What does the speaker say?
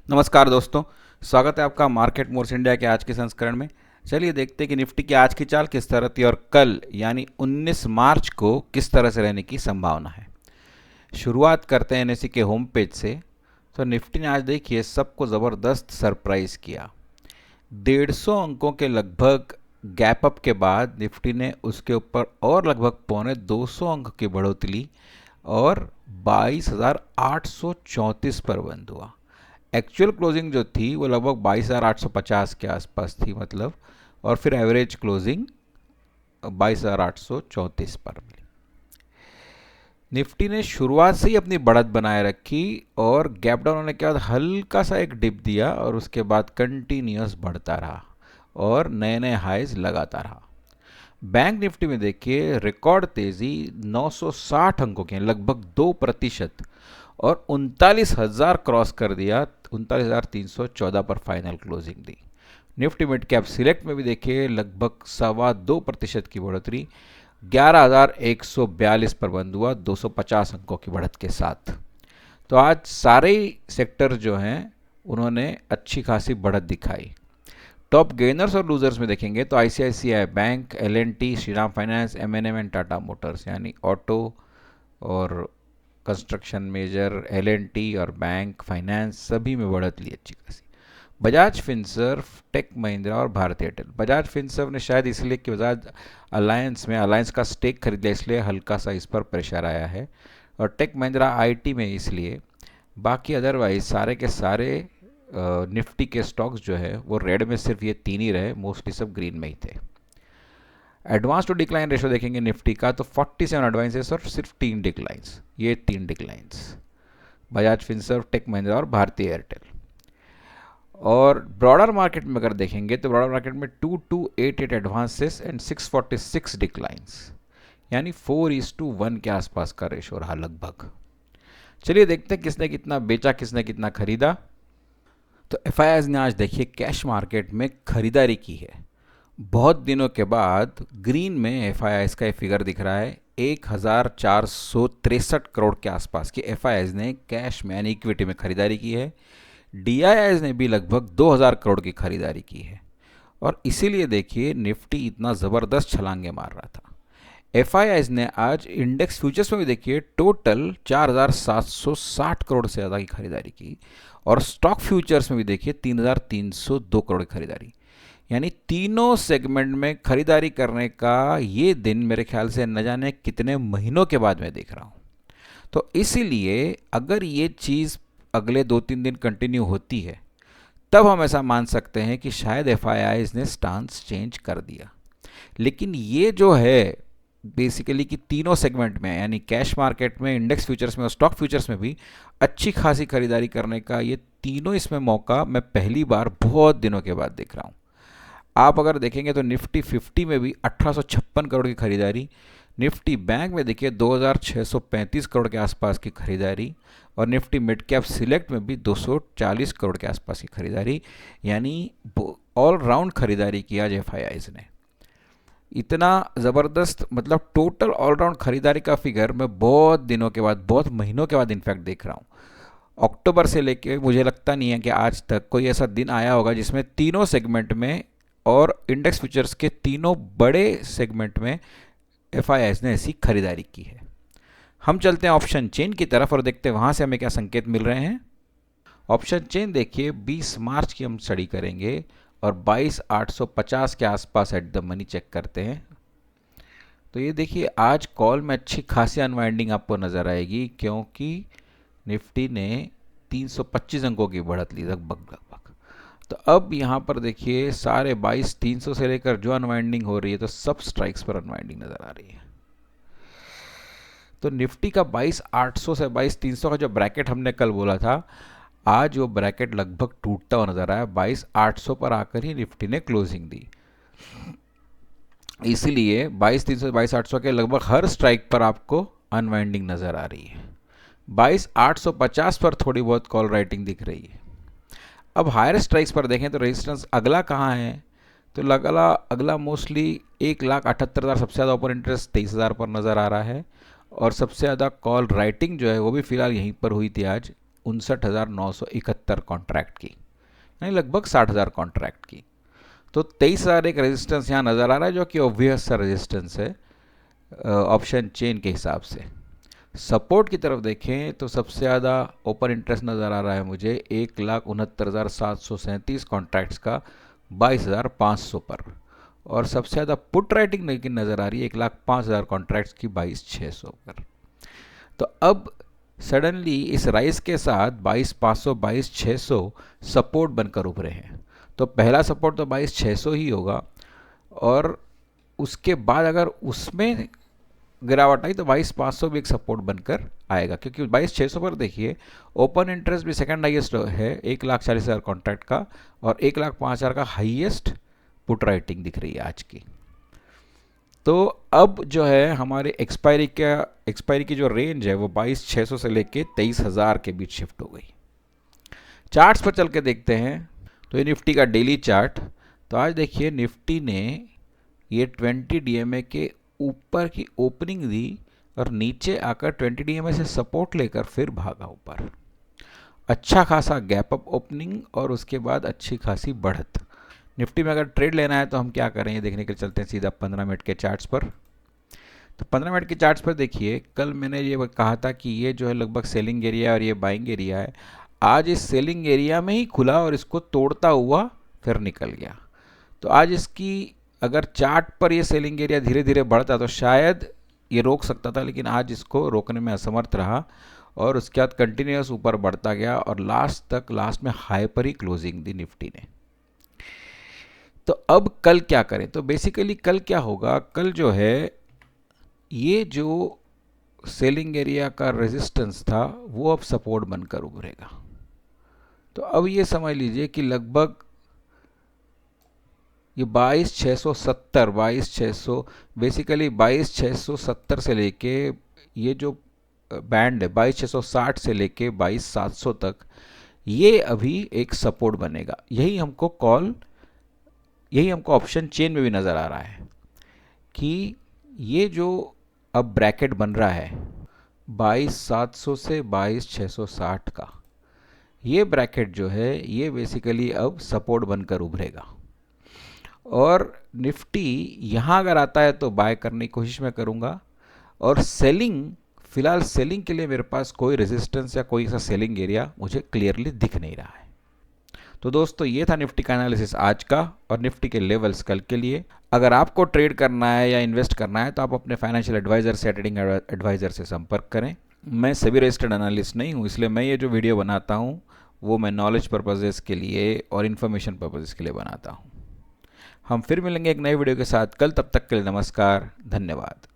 नमस्कार दोस्तों। स्वागत है आपका मार्केट मोर्स इंडिया के आज के संस्करण में। चलिए देखते हैं कि निफ्टी की आज की चाल किस तरह थी और कल यानी 19 मार्च को किस तरह से रहने की संभावना है। शुरुआत करते हैं एनएसई के होम पेज से। तो निफ्टी ने आज देखिए सबको ज़बरदस्त सरप्राइज किया। 150 अंकों के लगभग गैप अप के बाद निफ्टी ने उसके ऊपर और लगभग पौने 200 अंक की बढ़ोतरी और 22,834 पर बंद हुआ। एक्चुअल क्लोजिंग जो थी वो लगभग 22,850 के आसपास थी मतलब, और फिर एवरेज क्लोजिंग 22,834 पर मिली। निफ्टी ने शुरुआत से ही अपनी बढ़त बनाए रखी और गैप डाउन होने के बाद हल्का सा एक डिप दिया और उसके बाद कंटिन्यूस बढ़ता रहा और नए नए हाइज लगाता रहा। बैंक निफ्टी में देखिए रिकॉर्ड तेजी 960 अंकों के लगभग 2% और 39,000 क्रॉस कर दिया। 39,314 पर फाइनल क्लोजिंग दी। निफ्टी मिड कैप सिलेक्ट में भी देखिए लगभग 2.25% की बढ़ोतरी 11,142 पर बंद हुआ 250 अंकों की बढ़त के साथ। तो आज सारे सेक्टर जो हैं उन्होंने अच्छी खासी बढ़त दिखाई। टॉप गेनर्स और लूजर्स में देखेंगे तो ICICI bank, L and T, Shriram finance, एम&एम एंड टाटा मोटर्स यानी ऑटो और कंस्ट्रक्शन मेजर, एल&टी और बैंक फाइनेंस सभी में बढ़त ली अच्छी खासी। बजाज फिनसर्व, टेक महिंद्रा और भारती एयरटेल। बजाज फिनसर्व ने शायद इसलिए कि बजाज अलायंस का स्टेक खरीद लिया इसलिए हल्का सा इस पर प्रेशर आया है, और टेक महिंद्रा आईटी में इसलिए। बाकी अदरवाइज सारे के सारे निफ्टी के स्टॉक्स जो है वो रेड में सिर्फ ये 3 ही रहे, मोस्टली सब ग्रीन में ही थे। एडवांस टू डिक्लाइन रेशो देखेंगे निफ्टी का तो 47 एडवांसेस और सिर्फ 3 डिक्लाइंस, ये 3 डिक्लाइंस बजाज फिनसर्व, टेक महिंद्रा और भारती एयरटेल। और ब्रॉडर मार्केट में अगर देखेंगे तो ब्रॉडर मार्केट में 2288 एडवांसेस एंड 646 डिक्लाइंस यानी 4:1 के आसपास का रेशो रहा लगभग। चलिए देखते हैं किसने कितना बेचा, किसने कितना खरीदा। तो एफआईआईज ने आज देखिए कैश मार्केट में खरीदारी की है। बहुत दिनों के बाद ग्रीन में एफआईआईज का फिगर दिख रहा है। 1,463 करोड़ के आसपास की एफआईआईज ने कैश में यानी इक्विटी में खरीदारी की है। डीआईआईज ने भी लगभग 2,000 करोड़ की खरीदारी की है और इसीलिए देखिए निफ्टी इतना ज़बरदस्त छलांगे मार रहा था। एफआईआईज ने आज इंडेक्स फ्यूचर्स में भी देखिए टोटल 4,760 करोड़ से ज़्यादा की खरीदारी की और स्टॉक फ्यूचर्स में भी देखिए 3,302 करोड़ की खरीदारी, यानी तीनों सेगमेंट में खरीदारी करने का ये दिन मेरे ख्याल से न जाने कितने महीनों के बाद मैं देख रहा हूँ। तो इसीलिए अगर ये चीज़ अगले 2-3 दिन कंटिन्यू होती है तब हम ऐसा मान सकते हैं कि शायद एफआईआईज ने स्टांस चेंज कर दिया। लेकिन ये जो है बेसिकली कि तीनों सेगमेंट में यानी कैश मार्केट में, इंडेक्स फ्यूचर्स में और स्टॉक फ्यूचर्स में भी अच्छी खासी खरीदारी करने का ये तीनों इसमें मौका मैं पहली बार बहुत दिनों के बाद देख रहा हूँ। आप अगर देखेंगे तो निफ्टी 50 में भी 1856 करोड़ की खरीदारी, निफ्टी बैंक में देखिए 2,635 करोड़ के आसपास की खरीदारी और निफ्टी मिड कैप सिलेक्ट में भी 240 करोड़ के आसपास की खरीदारी, यानी ऑल राउंड खरीदारी की आज एफआईआईज ने। इतना ज़बरदस्त मतलब टोटल ऑलराउंड खरीदारी का फिगर मैं बहुत दिनों के बाद, बहुत महीनों के बाद इनफैक्ट देख रहा हूँ। अक्टूबर से लेके मुझे लगता नहीं है कि आज तक कोई ऐसा दिन आया होगा जिसमें तीनों सेगमेंट में और इंडेक्स फ्यूचर्स के तीनों बड़े सेगमेंट में एफआईआईज ने ऐसी खरीदारी की है। हम चलते हैं ऑप्शन चेन की तरफ और देखते हैं वहाँ से हमें क्या संकेत मिल रहे हैं। ऑप्शन चेन देखिए 20 मार्च की हम स्टडी करेंगे और 22,850 के आसपास एट द मनी चेक करते हैं। तो ये देखिए आज कॉल में अच्छी खासी अनवाइंडिंग आपको नज़र आएगी क्योंकि निफ्टी ने 325 अंकों की बढ़त ली लगभग। तो अब यहाँ पर देखिए सारे 22,300 से लेकर जो अनवाइंडिंग हो रही है तो सब स्ट्राइक्स पर अनवाइंडिंग नज़र आ रही है। तो निफ्टी का 22,800 से 22,300 का जो ब्रैकेट हमने कल बोला था, आज वो ब्रैकेट लगभग टूटता हुआ नजर आया। 22,800 पर आकर ही निफ्टी ने क्लोजिंग दी। इसीलिए 22,300 22,800 के लगभग हर स्ट्राइक पर आपको अनवाइंडिंग नजर आ रही है। 22,850 पर थोड़ी बहुत कॉल राइटिंग दिख रही है। अब हायर स्ट्राइक्स पर देखें तो रेजिस्टेंस अगला कहाँ है, तो अगला मोस्टली 1,78,000 सबसे ज़्यादा ओपन इंटरेस्ट 23,000 पर नज़र आ रहा है और सबसे ज़्यादा कॉल राइटिंग जो है वो भी फिलहाल यहीं पर हुई थी आज 59,971 कॉन्ट्रैक्ट की, यानी लगभग 60,000 कॉन्ट्रैक्ट की। तो 23,000 एक रेजिस्टेंस यहाँ नज़र आ रहा है, जो कि ऑब्वियस सा रेजिस्टेंस है ऑप्शन चेन के हिसाब से। सपोर्ट की तरफ देखें तो सबसे ज़्यादा ओपन इंटरेस्ट नज़र आ रहा है मुझे 1,69,737 कॉन्ट्रैक्ट्स का 22,500 पर, और सबसे ज़्यादा पुट राइटिंग लेकिन नज़र आ रही है 1,05,000 कॉन्ट्रैक्ट्स की 22,600 पर। तो अब सडनली इस राइस के साथ 22,500 22,600 सपोर्ट बनकर उभरे हैं। तो पहला सपोर्ट तो 22,600 ही होगा, और उसके बाद अगर उसमें गिरावट आई तो 22,500 भी एक सपोर्ट बनकर आएगा, क्योंकि 22,600 पर देखिए ओपन इंटरेस्ट भी सेकंड हाईएस्ट है 1,40,000 कॉन्ट्रैक्ट का, और 1,05,000 का हाईएस्ट पुट राइटिंग दिख रही है आज की। तो अब जो है हमारे एक्सपायरी की जो रेंज है वो 22,600 से लेके 23,000 के बीच शिफ्ट हो गई। चार्ट्स पर चल के देखते हैं, तो ये निफ्टी का डेली चार्ट। तो आज देखिए निफ्टी ने ये 20 DMA के ऊपर की ओपनिंग दी, और नीचे आकर 20 DMA से सपोर्ट लेकर फिर भागा ऊपर। अच्छा खासा गैप अप ओपनिंग, और उसके बाद अच्छी खासी बढ़त। निफ्टी में अगर ट्रेड लेना है तो हम क्या करें, ये देखने के लिए चलते हैं सीधा 15 मिनट के चार्ट्स पर। तो 15 मिनट के चार्ट्स पर देखिए, कल मैंने ये कहा था कि ये जो है लगभग सेलिंग एरिया और ये बाइंग एरिया है। आज इस सेलिंग एरिया में ही खुला और इसको तोड़ता हुआ फिर निकल गया। तो आज इसकी अगर चार्ट पर ये सेलिंग एरिया धीरे धीरे बढ़ता तो शायद ये रोक सकता था, लेकिन आज इसको रोकने में असमर्थ रहा, और उसके बाद कंटिन्यूस ऊपर बढ़ता गया, और लास्ट में हाई पर ही क्लोजिंग दी निफ्टी ने। तो अब कल क्या करें, तो बेसिकली कल क्या होगा, कल जो है ये जो सेलिंग एरिया का रेजिस्टेंस था वो अब सपोर्ट बनकर उभरेगा। तो अब ये समझ लीजिए कि लगभग ये 22,670 बेसिकली 22,670 से लेके ये जो बैंड है 22,660 से लेके 22,700 तक, ये अभी एक सपोर्ट बनेगा। यही हमको ऑप्शन चेन में भी नज़र आ रहा है कि ये जो अब ब्रैकेट बन रहा है 22,700 से 22,660 का, ये ब्रैकेट जो है ये बेसिकली अब सपोर्ट बनकर उभरेगा। और निफ्टी यहाँ अगर आता है तो बाय करने की कोशिश मैं करूँगा, और फिलहाल सेलिंग के लिए मेरे पास कोई रेजिस्टेंस या कोई सा सेलिंग एरिया मुझे क्लियरली दिख नहीं रहा है। तो दोस्तों ये था निफ्टी का एनालिसिस आज का, और निफ्टी के लेवल्स कल के लिए। अगर आपको ट्रेड करना है या इन्वेस्ट करना है तो आप अपने फाइनेंशियल एडवाइजर से, ट्रेडिंग एडवाइजर से संपर्क करें। मैं सभी रजिस्टर्ड एनालिस्ट नहीं हूँ, इसलिए मैं ये जो वीडियो बनाता हूँ वो मैं नॉलेज पर्पजेज़ के लिए और इन्फॉर्मेशन पर्पजेज़ के लिए बनाता हूँ। हम फिर मिलेंगे एक नए वीडियो के साथ कल, तब तक के लिए नमस्कार, धन्यवाद।